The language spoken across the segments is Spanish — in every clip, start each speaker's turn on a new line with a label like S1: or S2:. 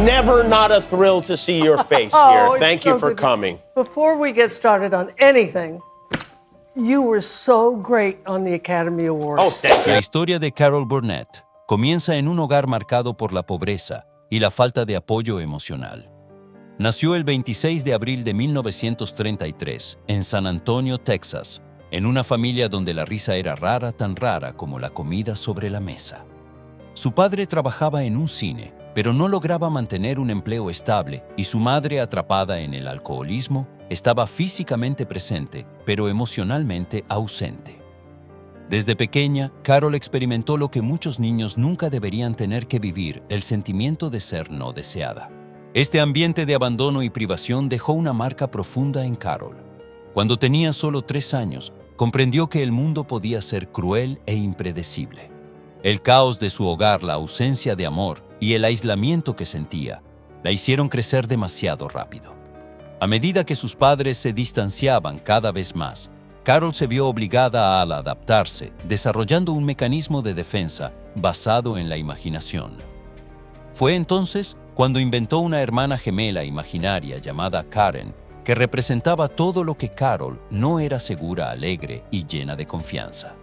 S1: never not a thrill to see your face here. Thank you for coming.
S2: Before we get started on anything, you were so great on the Academy Awards.
S1: Oh, thank you.
S3: La historia de Carol Burnett comienza en un hogar marcado por la pobreza y la falta de apoyo emocional. Nació el 26 de abril de 1933 en San Antonio, Texas, en una familia donde la risa era rara, tan rara como la comida sobre la mesa. Su padre trabajaba en un cine, pero no lograba mantener un empleo estable y su madre, atrapada en el alcoholismo, estaba físicamente presente, pero emocionalmente ausente. Desde pequeña, Carol experimentó lo que muchos niños nunca deberían tener que vivir, el sentimiento de ser no deseada. Este ambiente de abandono y privación dejó una marca profunda en Carol. Cuando tenía solo 3 años, comprendió que el mundo podía ser cruel e impredecible. El caos de su hogar, la ausencia de amor y el aislamiento que sentía, la hicieron crecer demasiado rápido. A medida que sus padres se distanciaban cada vez más, Carol se vio obligada a adaptarse, desarrollando un mecanismo de defensa basado en la imaginación. Fue entonces cuando inventó una hermana gemela imaginaria llamada Karen, que representaba todo lo que Carol no era segura, alegre y llena de confianza.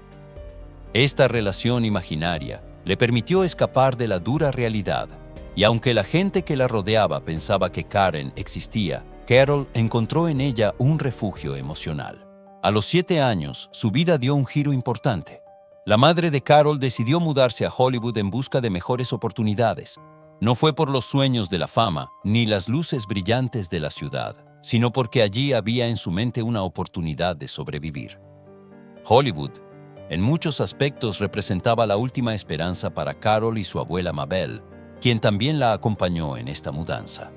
S3: Esta relación imaginaria le permitió escapar de la dura realidad, y aunque la gente que la rodeaba pensaba que Karen existía, Carol encontró en ella un refugio emocional. A los 7 años, su vida dio un giro importante. La madre de Carol decidió mudarse a Hollywood en busca de mejores oportunidades. No fue por los sueños de la fama ni las luces brillantes de la ciudad, sino porque allí había en su mente una oportunidad de sobrevivir. Hollywood, en muchos aspectos, representaba la última esperanza para Carol y su abuela Mabel, quien también la acompañó en esta mudanza.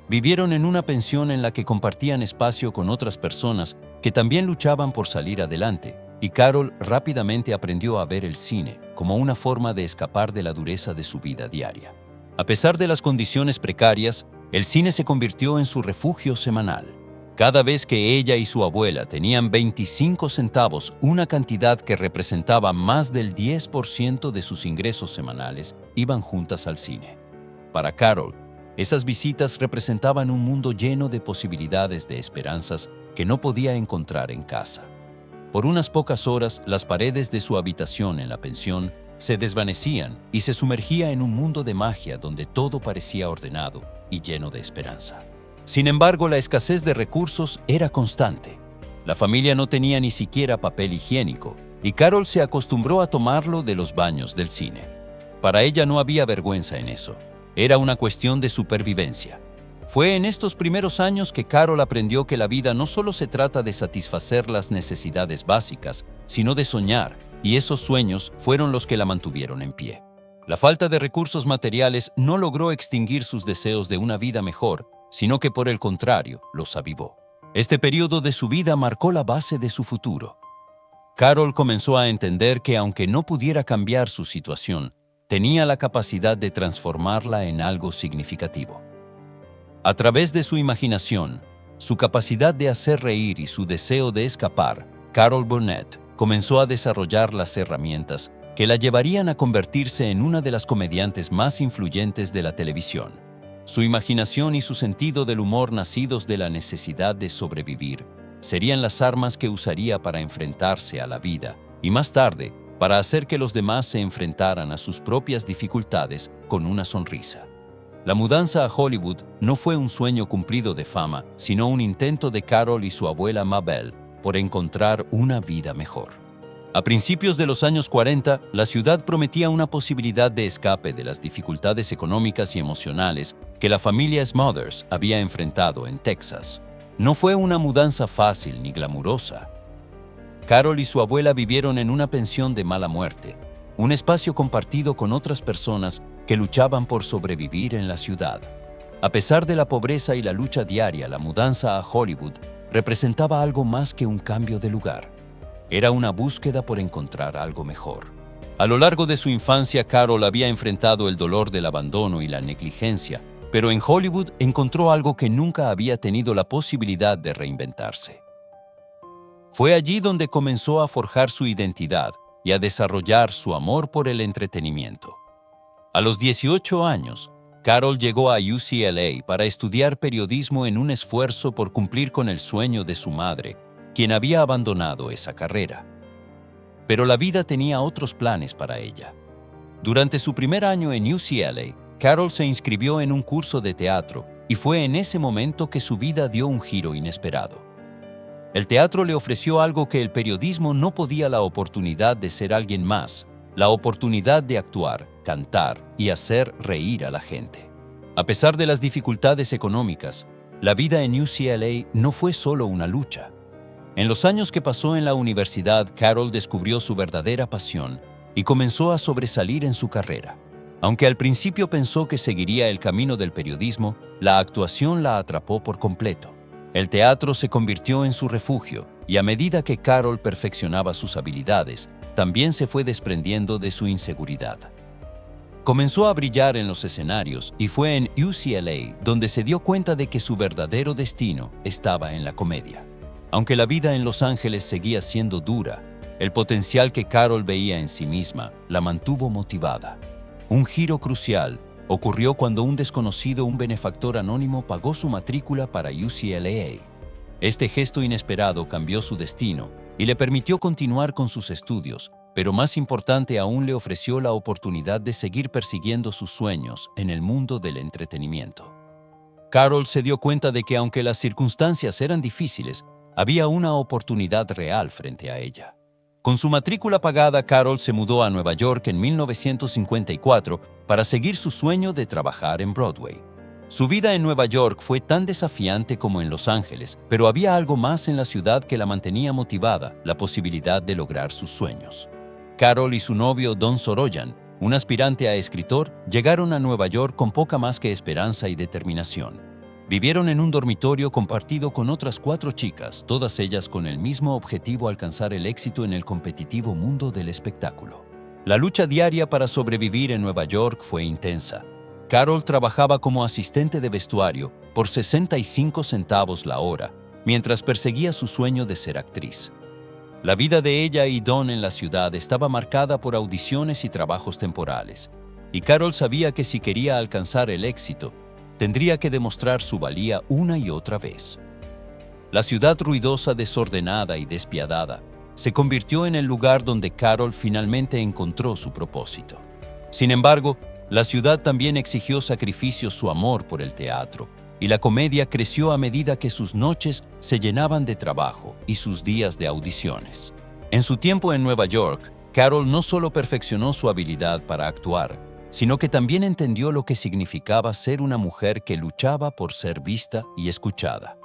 S3: Vivieron en una pensión en la que compartían espacio con otras personas que también luchaban por salir adelante, y Carol rápidamente aprendió a ver el cine como una forma de escapar de la dureza de su vida diaria. A pesar de las condiciones precarias, el cine se convirtió en su refugio semanal. Cada vez que ella y su abuela tenían 25 centavos, una cantidad que representaba más del 10% de sus ingresos semanales, iban juntas al cine. Para Carol, esas visitas representaban un mundo lleno de posibilidades, de esperanzas que no podía encontrar en casa. Por unas pocas horas, las paredes de su habitación en la pensión se desvanecían y se sumergía en un mundo de magia donde todo parecía ordenado y lleno de esperanza. Sin embargo, la escasez de recursos era constante. La familia no tenía ni siquiera papel higiénico y Carol se acostumbró a tomarlo de los baños del cine. Para ella no había vergüenza en eso. Era una cuestión de supervivencia. Fue en estos primeros años que Carol aprendió que la vida no solo se trata de satisfacer las necesidades básicas, sino de soñar, y esos sueños fueron los que la mantuvieron en pie. La falta de recursos materiales no logró extinguir sus deseos de una vida mejor, sino que por el contrario, los avivó. Este periodo de su vida marcó la base de su futuro. Carol comenzó a entender que aunque no pudiera cambiar su situación, tenía la capacidad de transformarla en algo significativo. A través de su imaginación, su capacidad de hacer reír y su deseo de escapar, Carol Burnett comenzó a desarrollar las herramientas que la llevarían a convertirse en una de las comediantes más influyentes de la televisión. Su imaginación y su sentido del humor, nacidos de la necesidad de sobrevivir, serían las armas que usaría para enfrentarse a la vida y más tarde para hacer que los demás se enfrentaran a sus propias dificultades con una sonrisa. La mudanza a Hollywood no fue un sueño cumplido de fama, sino un intento de Carol y su abuela Mabel por encontrar una vida mejor. A principios de los años 40, la ciudad prometía una posibilidad de escape de las dificultades económicas y emocionales que la familia Smothers había enfrentado en Texas. No fue una mudanza fácil ni glamurosa. Carol y su abuela vivieron en una pensión de mala muerte, un espacio compartido con otras personas que luchaban por sobrevivir en la ciudad. A pesar de la pobreza y la lucha diaria, la mudanza a Hollywood representaba algo más que un cambio de lugar. Era una búsqueda por encontrar algo mejor. A lo largo de su infancia, Carol había enfrentado el dolor del abandono y la negligencia, pero en Hollywood encontró algo que nunca había tenido la posibilidad de reinventarse. Fue allí donde comenzó a forjar su identidad y a desarrollar su amor por el entretenimiento. A los 18 años, Carol llegó a UCLA para estudiar periodismo en un esfuerzo por cumplir con el sueño de su madre, quien había abandonado esa carrera. Pero la vida tenía otros planes para ella. Durante su primer año en UCLA, Carol se inscribió en un curso de teatro y fue en ese momento que su vida dio un giro inesperado. El teatro le ofreció algo que el periodismo no podía: la oportunidad de ser alguien más, la oportunidad de actuar, cantar y hacer reír a la gente. A pesar de las dificultades económicas, la vida en UCLA no fue solo una lucha. En los años que pasó en la universidad, Carol descubrió su verdadera pasión y comenzó a sobresalir en su carrera. Aunque al principio pensó que seguiría el camino del periodismo, la actuación la atrapó por completo. El teatro se convirtió en su refugio y a medida que Carol perfeccionaba sus habilidades, también se fue desprendiendo de su inseguridad. Comenzó a brillar en los escenarios y fue en UCLA donde se dio cuenta de que su verdadero destino estaba en la comedia. Aunque la vida en Los Ángeles seguía siendo dura, el potencial que Carol veía en sí misma la mantuvo motivada. Un giro crucial ocurrió cuando un benefactor anónimo pagó su matrícula para UCLA. Este gesto inesperado cambió su destino y le permitió continuar con sus estudios, pero más importante aún, le ofreció la oportunidad de seguir persiguiendo sus sueños en el mundo del entretenimiento. Carol se dio cuenta de que aunque las circunstancias eran difíciles, había una oportunidad real frente a ella. Con su matrícula pagada, Carol se mudó a Nueva York en 1954 para seguir su sueño de trabajar en Broadway. Su vida en Nueva York fue tan desafiante como en Los Ángeles, pero había algo más en la ciudad que la mantenía motivada: la posibilidad de lograr sus sueños. Carol y su novio Don Soroyan, un aspirante a escritor, llegaron a Nueva York con poca más que esperanza y determinación. Vivieron en un dormitorio compartido con otras 4 chicas, todas ellas con el mismo objetivo: alcanzar el éxito en el competitivo mundo del espectáculo. La lucha diaria para sobrevivir en Nueva York fue intensa. Carol trabajaba como asistente de vestuario por 65 centavos la hora, mientras perseguía su sueño de ser actriz. La vida de ella y Don en la ciudad estaba marcada por audiciones y trabajos temporales, y Carol sabía que si quería alcanzar el éxito, tendría que demostrar su valía una y otra vez. La ciudad ruidosa, desordenada y despiadada se convirtió en el lugar donde Carol finalmente encontró su propósito. Sin embargo, la ciudad también exigió sacrificios. Su amor por el teatro y la comedia creció a medida que sus noches se llenaban de trabajo y sus días de audiciones. En su tiempo en Nueva York, Carol no solo perfeccionó su habilidad para actuar, sino que también entendió lo que significaba ser una mujer que luchaba por ser vista y escuchada.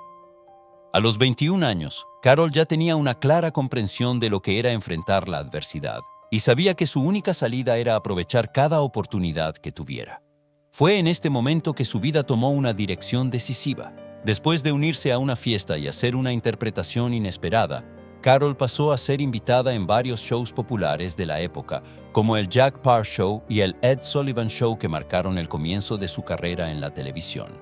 S3: A los 21 años, Carol ya tenía una clara comprensión de lo que era enfrentar la adversidad y sabía que su única salida era aprovechar cada oportunidad que tuviera. Fue en este momento que su vida tomó una dirección decisiva. Después de unirse a una fiesta y hacer una interpretación inesperada, Carol pasó a ser invitada en varios shows populares de la época, como el Jack Paar Show y el Ed Sullivan Show, que marcaron el comienzo de su carrera en la televisión.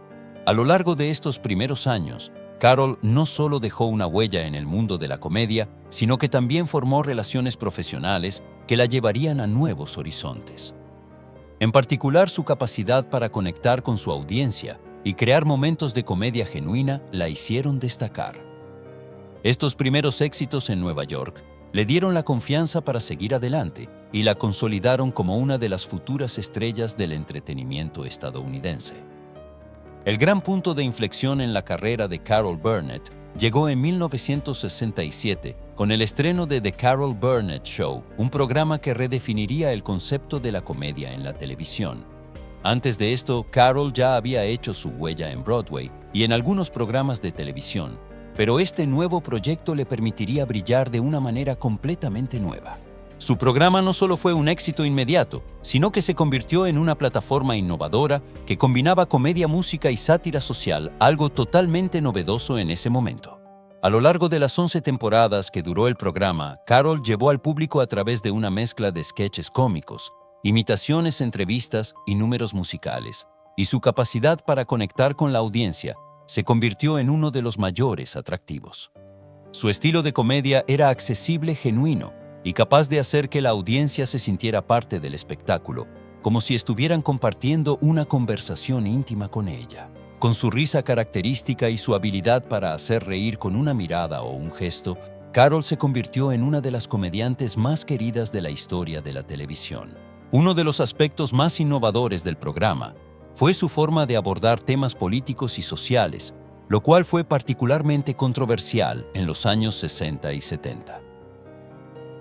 S3: A lo largo de estos primeros años, Carol no solo dejó una huella en el mundo de la comedia, sino que también formó relaciones profesionales que la llevarían a nuevos horizontes. En particular, su capacidad para conectar con su audiencia y crear momentos de comedia genuina la hicieron destacar. Estos primeros éxitos en Nueva York le dieron la confianza para seguir adelante y la consolidaron como una de las futuras estrellas del entretenimiento estadounidense. El gran punto de inflexión en la carrera de Carol Burnett llegó en 1967 con el estreno de The Carol Burnett Show, un programa que redefiniría el concepto de la comedia en la televisión. Antes de esto, Carol ya había hecho su huella en Broadway y en algunos programas de televisión, pero este nuevo proyecto le permitiría brillar de una manera completamente nueva. Su programa no solo fue un éxito inmediato, sino que se convirtió en una plataforma innovadora que combinaba comedia, música y sátira social, algo totalmente novedoso en ese momento. A lo largo de las 11 temporadas que duró el programa, Carol llevó al público a través de una mezcla de sketches cómicos, imitaciones, entrevistas y números musicales, y su capacidad para conectar con la audiencia se convirtió en uno de los mayores atractivos. Su estilo de comedia era accesible, genuino y capaz de hacer que la audiencia se sintiera parte del espectáculo, como si estuvieran compartiendo una conversación íntima con ella. Con su risa característica y su habilidad para hacer reír con una mirada o un gesto, Carol se convirtió en una de las comediantes más queridas de la historia de la televisión. Uno de los aspectos más innovadores del programa fue su forma de abordar temas políticos y sociales, lo cual fue particularmente controversial en los años 60 y 70.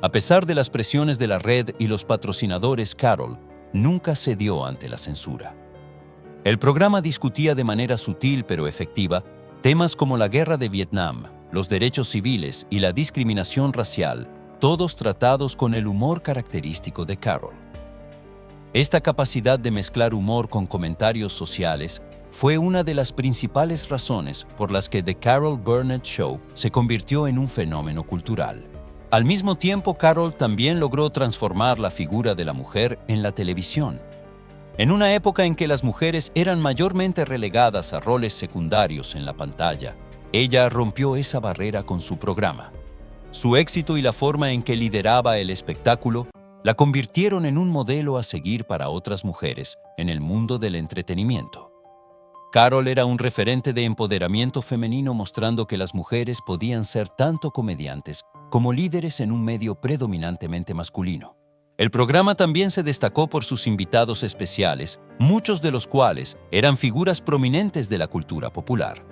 S3: A pesar de las presiones de la red y los patrocinadores, Carol nunca cedió ante la censura. El programa discutía de manera sutil pero efectiva temas como la guerra de Vietnam, los derechos civiles y la discriminación racial, todos tratados con el humor característico de Carol. Esta capacidad de mezclar humor con comentarios sociales fue una de las principales razones por las que The Carol Burnett Show se convirtió en un fenómeno cultural. Al mismo tiempo, Carol también logró transformar la figura de la mujer en la televisión. En una época en que las mujeres eran mayormente relegadas a roles secundarios en la pantalla, ella rompió esa barrera con su programa. Su éxito y la forma en que lideraba el espectáculo la convirtieron en un modelo a seguir para otras mujeres en el mundo del entretenimiento. Carol era un referente de empoderamiento femenino, mostrando que las mujeres podían ser tanto comediantes como líderes en un medio predominantemente masculino. El programa también se destacó por sus invitados especiales, muchos de los cuales eran figuras prominentes de la cultura popular.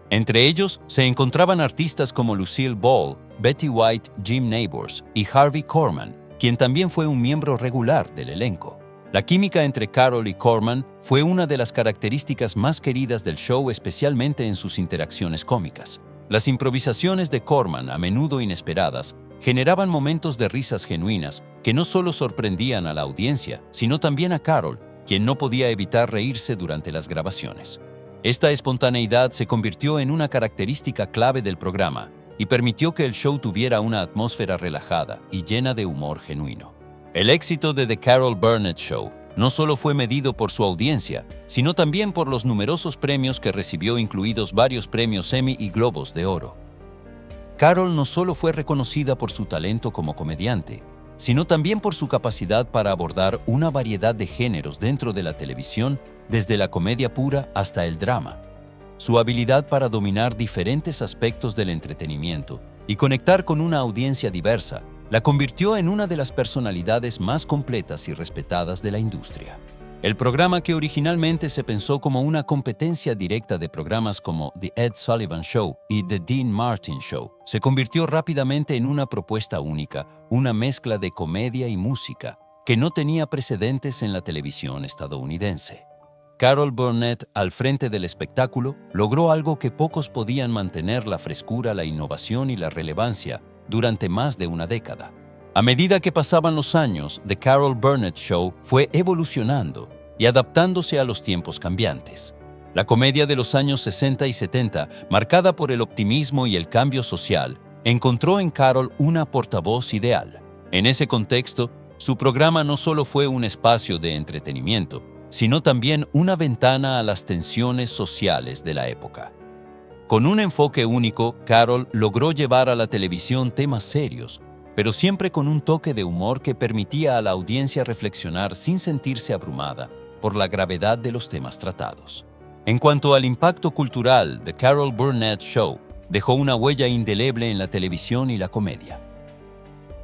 S3: Entre ellos se encontraban artistas como Lucille Ball, Betty White, Jim Nabors y Harvey Korman, quien también fue un miembro regular del elenco. La química entre Carol y Korman fue una de las características más queridas del show, especialmente en sus interacciones cómicas. Las improvisaciones de Korman, a menudo inesperadas, generaban momentos de risas genuinas que no solo sorprendían a la audiencia, sino también a Carol, quien no podía evitar reírse durante las grabaciones. Esta espontaneidad se convirtió en una característica clave del programa y permitió que el show tuviera una atmósfera relajada y llena de humor genuino. El éxito de The Carol Burnett Show no solo fue medido por su audiencia, sino también por los numerosos premios que recibió, incluidos varios premios Emmy y Globos de Oro. Carol no solo fue reconocida por su talento como comediante, sino también por su capacidad para abordar una variedad de géneros dentro de la televisión, desde la comedia pura hasta el drama. Su habilidad para dominar diferentes aspectos del entretenimiento y conectar con una audiencia diversa la convirtió en una de las personalidades más completas y respetadas de la industria. El programa, que originalmente se pensó como una competencia directa de programas como The Ed Sullivan Show y The Dean Martin Show, se convirtió rápidamente en una propuesta única, una mezcla de comedia y música que no tenía precedentes en la televisión estadounidense. Carol Burnett, al frente del espectáculo, logró algo que pocos podían: mantener la frescura, la innovación y la relevancia durante más de una década. A medida que pasaban los años, The Carol Burnett Show fue evolucionando y adaptándose a los tiempos cambiantes. La comedia de los años 60 y 70, marcada por el optimismo y el cambio social, encontró en Carol una portavoz ideal. En ese contexto, su programa no solo fue un espacio de entretenimiento, sino también una ventana a las tensiones sociales de la época. Con un enfoque único, Carol logró llevar a la televisión temas serios, pero siempre con un toque de humor que permitía a la audiencia reflexionar sin sentirse abrumada por la gravedad de los temas tratados. En cuanto al impacto cultural, The Carol Burnett Show dejó una huella indeleble en la televisión y la comedia.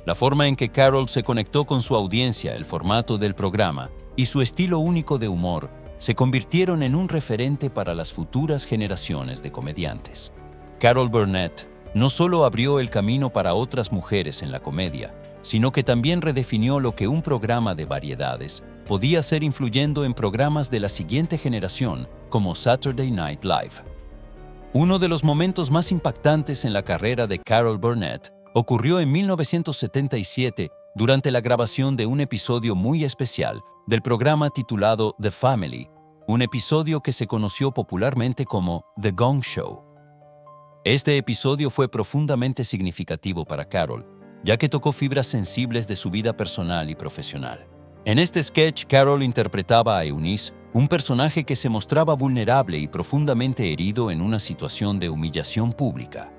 S3: La forma en que Carol se conectó con su audiencia, el formato del programa y su estilo único de humor se convirtieron en un referente para las futuras generaciones de comediantes. Carol Burnett no solo abrió el camino para otras mujeres en la comedia, sino que también redefinió lo que un programa de variedades podía ser, influyendo en programas de la siguiente generación como Saturday Night Live. Uno de los momentos más impactantes en la carrera de Carol Burnett ocurrió en 1977 durante la grabación de un episodio muy especial del programa titulado The Family, un episodio que se conoció popularmente como The Gong Show. Este episodio fue profundamente significativo para Carol, ya que tocó fibras sensibles de su vida personal y profesional. En este sketch, Carol interpretaba a Eunice, un personaje que se mostraba vulnerable y profundamente herido en una situación de humillación pública.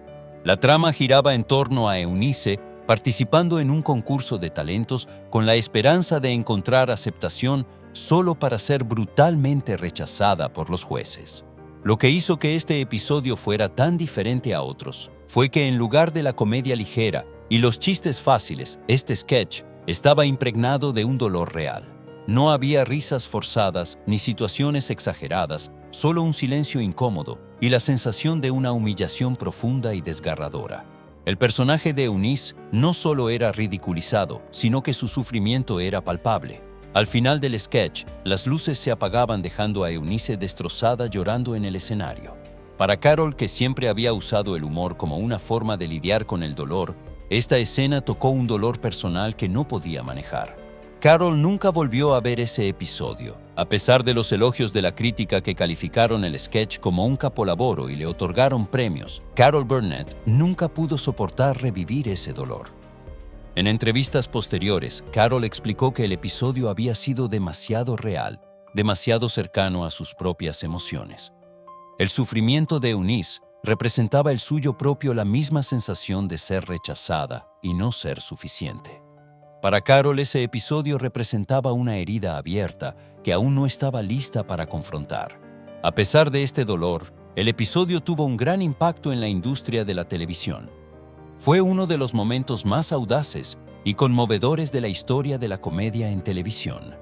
S3: La trama giraba en torno a Eunice, participando en un concurso de talentos con la esperanza de encontrar aceptación solo para ser brutalmente rechazada por los jueces. Lo que hizo que este episodio fuera tan diferente a otros fue que en lugar de la comedia ligera y los chistes fáciles, este sketch estaba impregnado de un dolor real. No había risas forzadas ni situaciones exageradas, solo un silencio incómodo y la sensación de una humillación profunda y desgarradora. El personaje de Eunice no solo era ridiculizado, sino que su sufrimiento era palpable. Al final del sketch, las luces se apagaban dejando a Eunice destrozada llorando en el escenario. Para Carol, que siempre había usado el humor como una forma de lidiar con el dolor, esta escena tocó un dolor personal que no podía manejar. Carol nunca volvió a ver ese episodio. A pesar de los elogios de la crítica que calificaron el sketch como un capolavoro y le otorgaron premios, Carol Burnett nunca pudo soportar revivir ese dolor. En entrevistas posteriores, Carol explicó que el episodio había sido demasiado real, demasiado cercano a sus propias emociones. El sufrimiento de Eunice representaba el suyo propio, la misma sensación de ser rechazada y no ser suficiente. Para Carol, ese episodio representaba una herida abierta que aún no estaba lista para confrontar. A pesar de este dolor, el episodio tuvo un gran impacto en la industria de la televisión. Fue uno de los momentos más audaces y conmovedores de la historia de la comedia en televisión.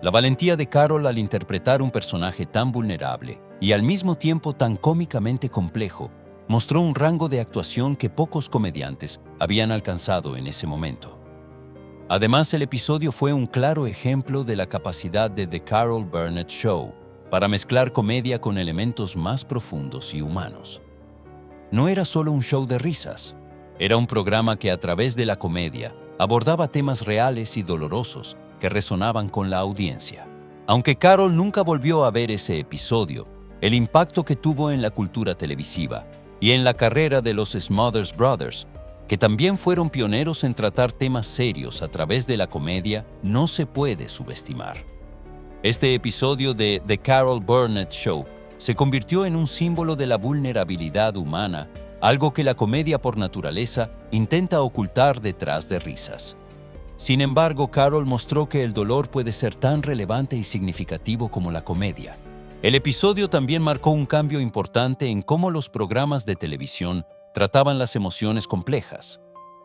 S3: La valentía de Carol al interpretar un personaje tan vulnerable y al mismo tiempo tan cómicamente complejo mostró un rango de actuación que pocos comediantes habían alcanzado en ese momento. Además, el episodio fue un claro ejemplo de la capacidad de The Carol Burnett Show para mezclar comedia con elementos más profundos y humanos. No era solo un show de risas, era un programa que a través de la comedia abordaba temas reales y dolorosos que resonaban con la audiencia. Aunque Carol nunca volvió a ver ese episodio, el impacto que tuvo en la cultura televisiva y en la carrera de los Smothers Brothers, que también fueron pioneros en tratar temas serios a través de la comedia, no se puede subestimar. Este episodio de The Carol Burnett Show se convirtió en un símbolo de la vulnerabilidad humana, algo que la comedia por naturaleza intenta ocultar detrás de risas. Sin embargo, Carol mostró que el dolor puede ser tan relevante y significativo como la comedia. El episodio también marcó un cambio importante en cómo los programas de televisión trataban las emociones complejas.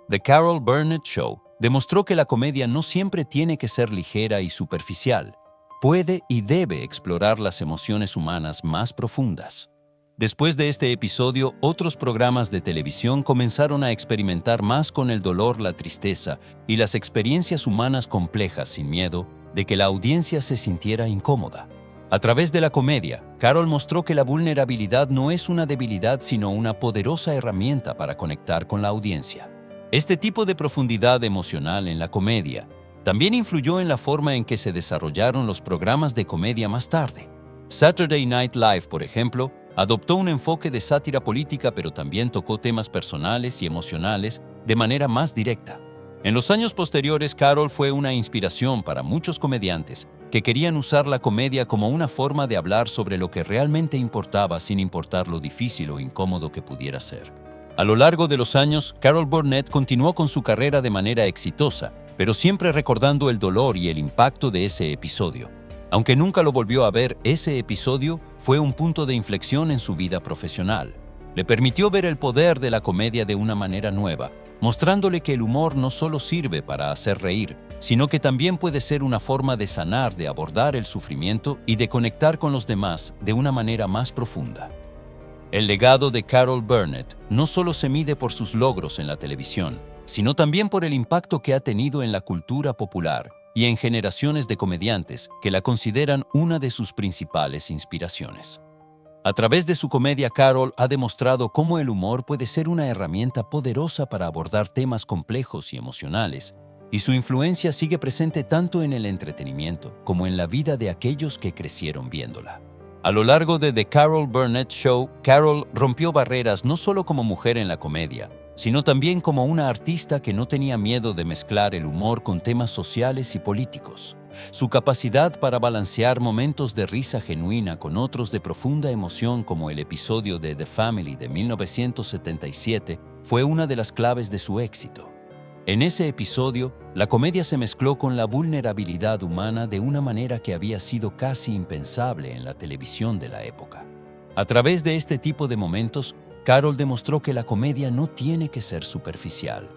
S3: The Carol Burnett Show demostró que la comedia no siempre tiene que ser ligera y superficial. Puede y debe explorar las emociones humanas más profundas. Después de este episodio, otros programas de televisión comenzaron a experimentar más con el dolor, la tristeza y las experiencias humanas complejas sin miedo de que la audiencia se sintiera incómoda. A través de la comedia, Carol mostró que la vulnerabilidad no es una debilidad sino una poderosa herramienta para conectar con la audiencia. Este tipo de profundidad emocional en la comedia también influyó en la forma en que se desarrollaron los programas de comedia más tarde. Saturday Night Live, por ejemplo, adoptó un enfoque de sátira política, pero también tocó temas personales y emocionales de manera más directa. En los años posteriores, Carol fue una inspiración para muchos comediantes que querían usar la comedia como una forma de hablar sobre lo que realmente importaba sin importar lo difícil o incómodo que pudiera ser. A lo largo de los años, Carol Burnett continuó con su carrera de manera exitosa, pero siempre recordando el dolor y el impacto de ese episodio. Aunque nunca lo volvió a ver, ese episodio fue un punto de inflexión en su vida profesional. Le permitió ver el poder de la comedia de una manera nueva, mostrándole que el humor no solo sirve para hacer reír, sino que también puede ser una forma de sanar, de abordar el sufrimiento y de conectar con los demás de una manera más profunda. El legado de Carol Burnett no solo se mide por sus logros en la televisión, sino también por el impacto que ha tenido en la cultura popular y en generaciones de comediantes que la consideran una de sus principales inspiraciones. A través de su comedia, Carol ha demostrado cómo el humor puede ser una herramienta poderosa para abordar temas complejos y emocionales, y su influencia sigue presente tanto en el entretenimiento como en la vida de aquellos que crecieron viéndola. A lo largo de The Carol Burnett Show, Carol rompió barreras no solo como mujer en la comedia, sino también como una artista que no tenía miedo de mezclar el humor con temas sociales y políticos. Su capacidad para balancear momentos de risa genuina con otros de profunda emoción, como el episodio de The Family de 1977, fue una de las claves de su éxito. En ese episodio, la comedia se mezcló con la vulnerabilidad humana de una manera que había sido casi impensable en la televisión de la época. A través de este tipo de momentos, Carol demostró que la comedia no tiene que ser superficial.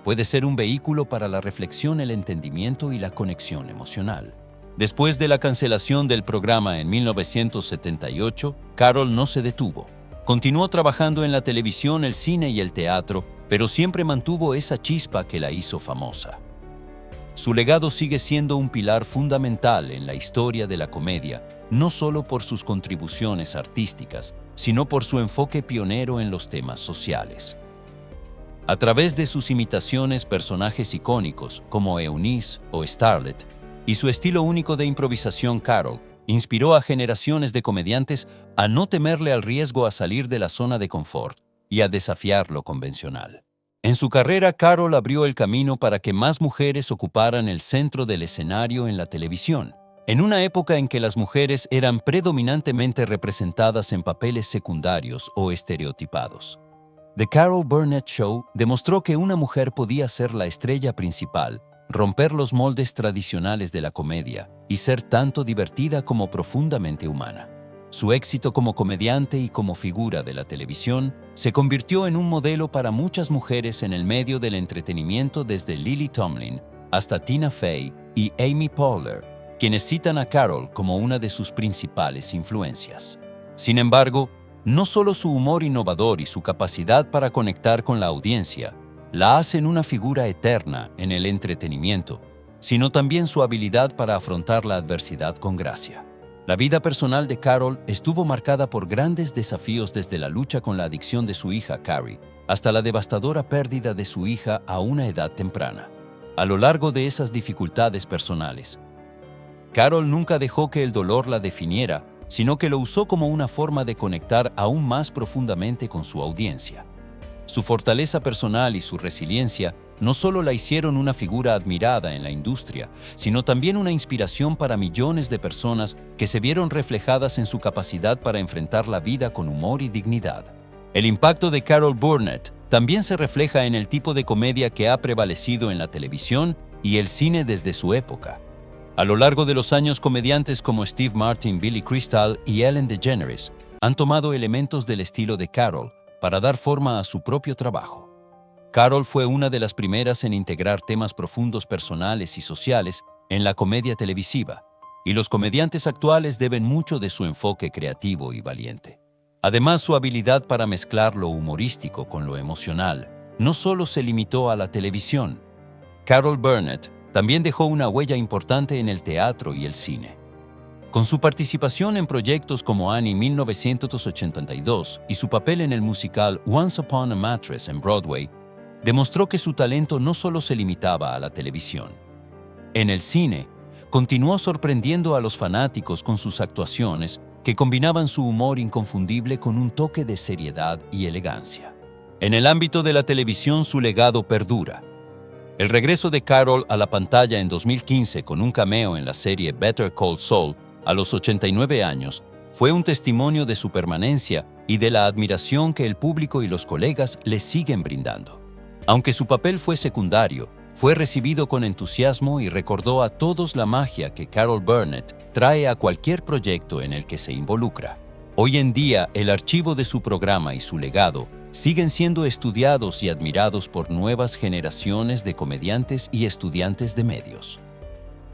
S3: Puede ser un vehículo para la reflexión, el entendimiento y la conexión emocional. Después de la cancelación del programa en 1978, Carol no se detuvo. Continuó trabajando en la televisión, el cine y el teatro, pero siempre mantuvo esa chispa que la hizo famosa. Su legado sigue siendo un pilar fundamental en la historia de la comedia, no solo por sus contribuciones artísticas, sino por su enfoque pionero en los temas sociales. A través de sus imitaciones, personajes icónicos como Eunice o Starlet, y su estilo único de improvisación, Carol inspiró a generaciones de comediantes a no temerle al riesgo, a salir de la zona de confort y a desafiar lo convencional. En su carrera, Carol abrió el camino para que más mujeres ocuparan el centro del escenario en la televisión, en una época en que las mujeres eran predominantemente representadas en papeles secundarios o estereotipados. The Carol Burnett Show demostró que una mujer podía ser la estrella principal, romper los moldes tradicionales de la comedia y ser tanto divertida como profundamente humana. Su éxito como comediante y como figura de la televisión se convirtió en un modelo para muchas mujeres en el medio del entretenimiento, desde Lily Tomlin hasta Tina Fey y Amy Poehler, quienes citan a Carol como una de sus principales influencias. Sin embargo, no solo su humor innovador y su capacidad para conectar con la audiencia la hacen una figura eterna en el entretenimiento, sino también su habilidad para afrontar la adversidad con gracia. La vida personal de Carol estuvo marcada por grandes desafíos, desde la lucha con la adicción de su hija Carrie hasta la devastadora pérdida de su hija a una edad temprana. A lo largo de esas dificultades personales, Carol nunca dejó que el dolor la definiera, sino que lo usó como una forma de conectar aún más profundamente con su audiencia. Su fortaleza personal y su resiliencia no solo la hicieron una figura admirada en la industria, sino también una inspiración para millones de personas que se vieron reflejadas en su capacidad para enfrentar la vida con humor y dignidad. El impacto de Carol Burnett también se refleja en el tipo de comedia que ha prevalecido en la televisión y el cine desde su época. A lo largo de los años, comediantes como Steve Martin, Billy Crystal y Ellen DeGeneres han tomado elementos del estilo de Carol para dar forma a su propio trabajo. Carol fue una de las primeras en integrar temas profundos, personales y sociales en la comedia televisiva, y los comediantes actuales deben mucho de su enfoque creativo y valiente. Además, su habilidad para mezclar lo humorístico con lo emocional no solo se limitó a la televisión. Carol Burnett también dejó una huella importante en el teatro y el cine. Con su participación en proyectos como Annie 1982 y su papel en el musical Once Upon a Mattress en Broadway, demostró que su talento no solo se limitaba a la televisión. En el cine, continuó sorprendiendo a los fanáticos con sus actuaciones que combinaban su humor inconfundible con un toque de seriedad y elegancia. En el ámbito de la televisión, su legado perdura. El regreso de Carol a la pantalla en 2015 con un cameo en la serie Better Call Saul a los 89 años fue un testimonio de su permanencia y de la admiración que el público y los colegas le siguen brindando. Aunque su papel fue secundario, fue recibido con entusiasmo y recordó a todos la magia que Carol Burnett trae a cualquier proyecto en el que se involucra. Hoy en día, el archivo de su programa y su legado siguen siendo estudiados y admirados por nuevas generaciones de comediantes y estudiantes de medios.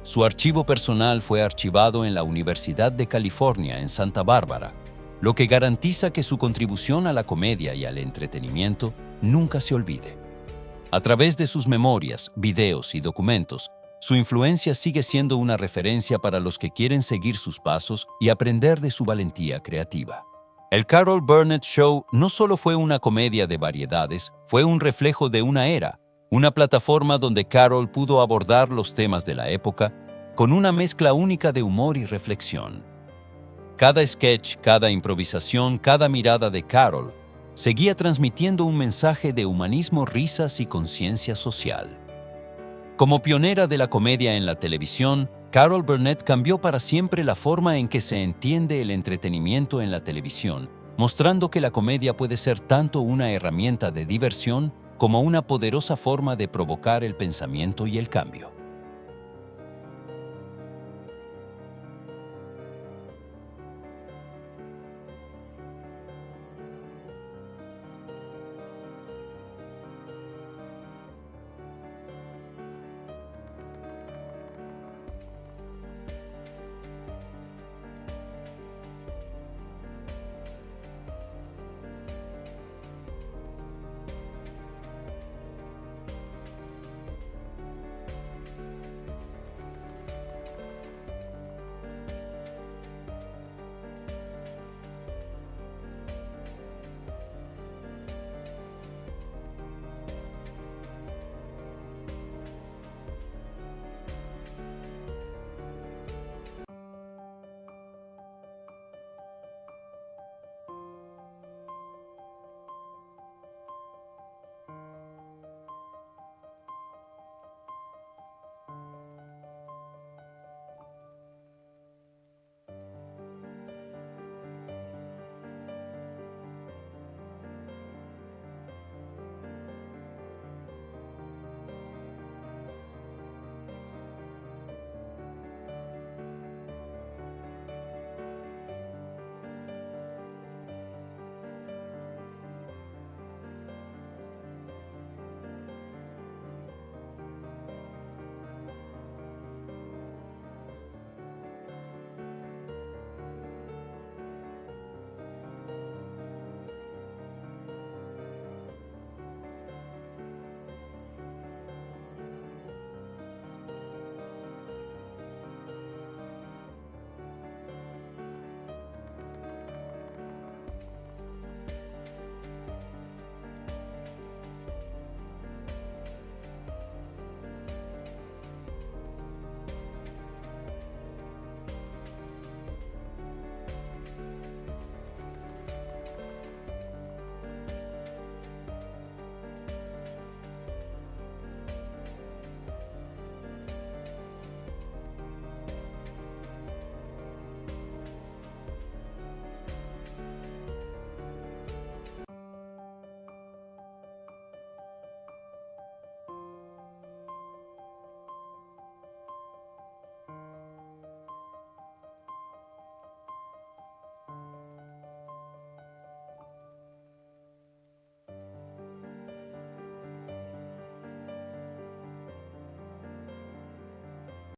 S3: Su archivo personal fue archivado en la Universidad de California en Santa Bárbara, lo que garantiza que su contribución a la comedia y al entretenimiento nunca se olvide. A través de sus memorias, videos y documentos, su influencia sigue siendo una referencia para los que quieren seguir sus pasos y aprender de su valentía creativa. El Carol Burnett Show no solo fue una comedia de variedades, fue un reflejo de una era, una plataforma donde Carol pudo abordar los temas de la época con una mezcla única de humor y reflexión. Cada sketch, cada improvisación, cada mirada de Carol seguía transmitiendo un mensaje de humanismo, risas y conciencia social. Como pionera de la comedia en la televisión, Carol Burnett cambió para siempre la forma en que se entiende el entretenimiento en la televisión, mostrando que la comedia puede ser tanto una herramienta de diversión como una poderosa forma de provocar el pensamiento y el cambio.